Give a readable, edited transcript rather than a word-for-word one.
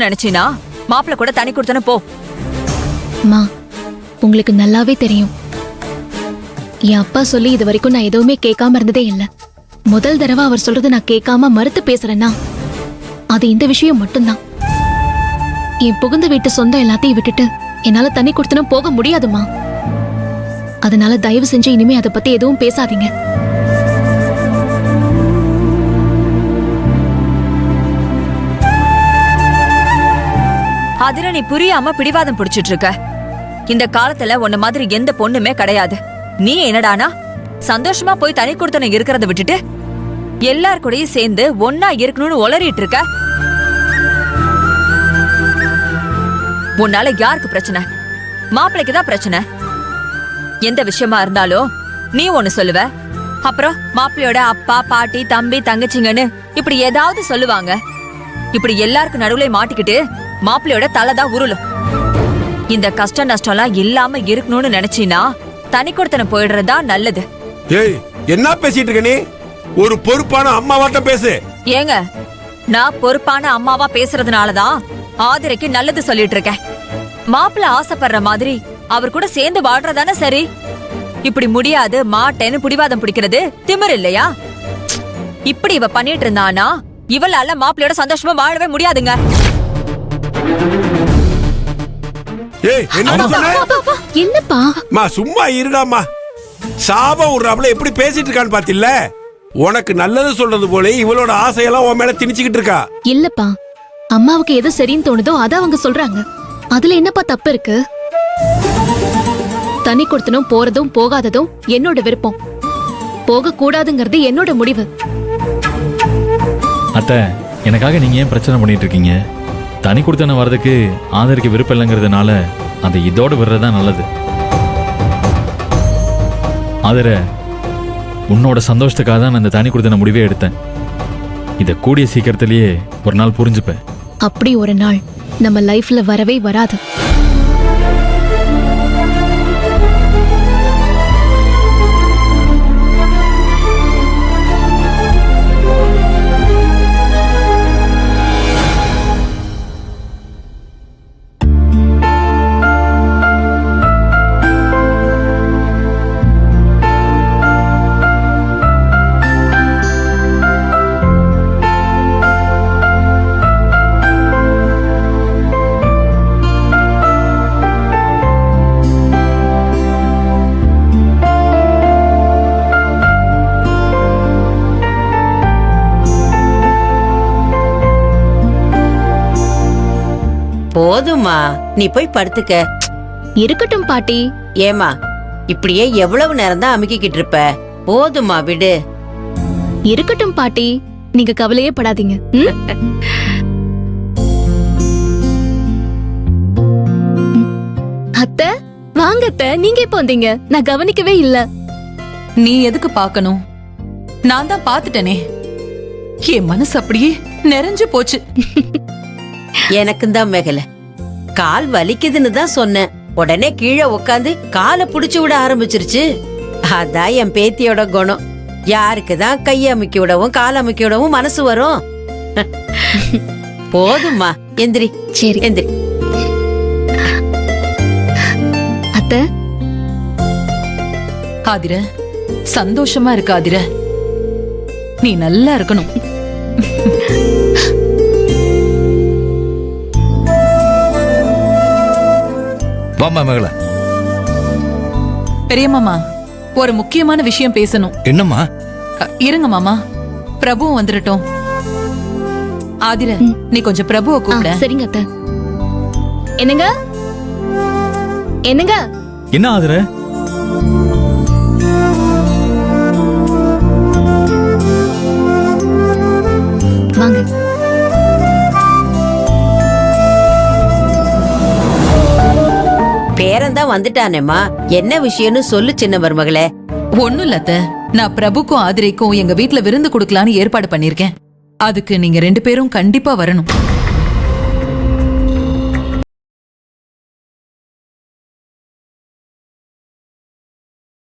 நினைச்சினா மாப்பிள்ள கூட தனி கொடுத்தன போ. அம்மா, உங்களுக்கு நல்லாவே தெரியும், என் அப்பா சொல்லி இது வரைக்கும் நான் எதுவுமே கேட்காம இருந்ததே இல்ல. முதல் தடவை அவர் சொல்றதை நான் கேட்காம மறுத்து பேசுறேன்னா அது இந்த விஷயம் மட்டும்தான். என் புகுந்த வீட்டு சொந்தம் எல்லாத்தையும் விட்டுட்டு என்னால தனி கொடுத்தனும் போக முடியாதுமா. அதனால தயவு செஞ்சு இனிமே அதை பத்தி எதுவும் பேசாதீங்க. அதுல நீ புரியாம பிடிவாதம் பிடிச்சிட்டு இருக்க. இந்த காலத்துல உன்ன மாதிரி எந்த பொண்ணுமே கிடையாது. நீ என்னடானா சந்தோஷமா போய் தனி கொடுத்தன இருக்கிறத விட்டுட்டு எல்லார் கூடயும் சேர்ந்து ஒன்னா இருக்கணும்னு உளறிட்டு இருக்க. உன்னால யாருக்கு பிரச்சனை? மாப்பிள்ளைக்கு தான் பிரச்சனை. எந்த விஷயமா இருந்தாலும் நீ ஒண்ணு சொல்லுவ, அப்புறம் மாப்பிள்ளையோட அப்பா பாட்டி தம்பி தங்கச்சிங்கன்னு இப்படி ஏதாவது சொல்லுவாங்க. இப்படி எல்லாருக்கும் நடுவுல மாட்டிக்கிட்டு மாப்பிள்ளையோட தலைதான் உருளும். இந்த கஷ்ட நஷ்டம்லாம் இல்லாம இருக்கணும்னு நினைச்சினா தனி கொடுத்தன போயிடுறதா நல்லது. ஏய், என்ன பேசிட்டு இருக்க நீ? ஒரு பொறுப்பான அம்மாவாட்டம் பேசு. ஏங்க, நான் பொறுப்பான அம்மாவா பேசுறதுனாலதான் ஆதிரைக்கு நல்லது சொல்லிட்டு இருக்கேன். மாப்பிள்ள ஆசைப்படுற மாதிரி அவர் கூட சேர்ந்து வாழ்றதானே சரி. இப்படி முடியாது மாட்டேன்னு பிடிவாதம் பிடிக்கிறது திமிர் இல்லையா? இப்படி இவ பண்ணிட்டு இருந்தானா இவளால மாப்பிள்ளையோட சந்தோஷமா வாழவே முடியாதுங்க. ஏய், என்ன சொன்ன? என்னப்பா? மா சும்மா இருடாமா. சாபம் விடுறாப்புல எப்படி பேசிட்டு இருக்கான்னு பாத்தில்ல? உனக்கு நல்லது சொல்றது போல இவளோட ஆசையெல்லாம் உன் மேல திணிச்சுக்கிட்டு இருக்கா. இல்லப்பா, அம்மாவுக்கு எது சரின்னு தோணுதோ அத அவங்க சொல்றாங்க. அதுல என்னப்பா தப்பு இருக்கு? தனி கொடுத்தனும் போறதும் போகாததும் என்னோட விருப்பம். போக கூடாதுங்கிறது என்னோட முடிவு. அத்தை, எனக்காக நீங்க ஏன் பிரச்சனை பண்ணிட்டு இருக்கீங்க? தனி கொடுத்தன வர்றதுக்கு ஆதரிக்க விருப்பம் இல்லைங்கிறதுனால அதை இதோட விடுறதா நல்லது. ஆதர, உன்னோட சந்தோஷத்துக்காக தான் நான் இந்த தனி கொடுத்தன முடிவே எடுத்தேன். இதை கூடிய சீக்கிரத்திலேயே ஒரு நாள் புரிஞ்சுப்பேன். அப்படி ஒரு நாள் நம்ம லைஃப்ல வரவே வராது. போதுமா, நீ போய் படுத்துக்க. இருக்கட்டும் பாட்டி. ஏமா, இப்படியே எவ்வளவு நேரம் தான் அமுக்கிக்கிட்டு இருப்ப? போதுமா, விடு. இருக்கட்டும் பாட்டி, நீங்க கவலையே படாதீங்க. அத்தை, வாங்க அத்தை. நீங்க எப்ப வந்தீங்க? நான் கவனிக்கவே இல்ல. நீ எதுக்கு பாக்கணும்? நான் தான் பாத்துட்டேனே. என் மனசு அப்படியே நிறைஞ்சு போச்சு. எனக்கும் தான் மேகல, கால் வலிக்குதுன்னு தான் சொன்னேன். உடனே கீழே உக்காந்து காலை புடிச்சு விட ஆரம்பிச்சிருச்சு. அதான் என் பேத்தியோட குணம். யாருக்குதான் கைய அமுக்கி விடவும் கால் அமுக்கி விடவும் மனசு வரும்? போதுமா, எந்திரி. சரி, எந்திரி. அத்தை. ஆதிர, சந்தோஷமா இருக்கு ஆதிர. நீ நல்லா இருக்கணும். வாமா மகள. பெரிய மாமா, ஒரு முக்கியமான விஷயம் பேசணும். என்னம்மா? இருங்க மாமா, பிரபுவும் வந்துடட்டும். ஆதிர, நீ கொஞ்சம் பிரபுவை கூப்பிட. சரிங்க அத்தை. என்னங்க? என்னங்க? என்ன ஆதர? வாங்க. பேரன்தான் வந்துட்டானேம்மா. என்ன விஷயம்னு சொல்லு சின்ன மருமகளே. ஒண்ணும் இல்ல, நான் பிரபுக்கும் ஆதிரைக்கும் எங்க வீட்டுல விருந்து கொடுக்கலான்னு ஏற்பாடு பண்ணிருக்கேன். அதுக்கு நீங்க 2 பேரும் கண்டிப்பா வரணும்.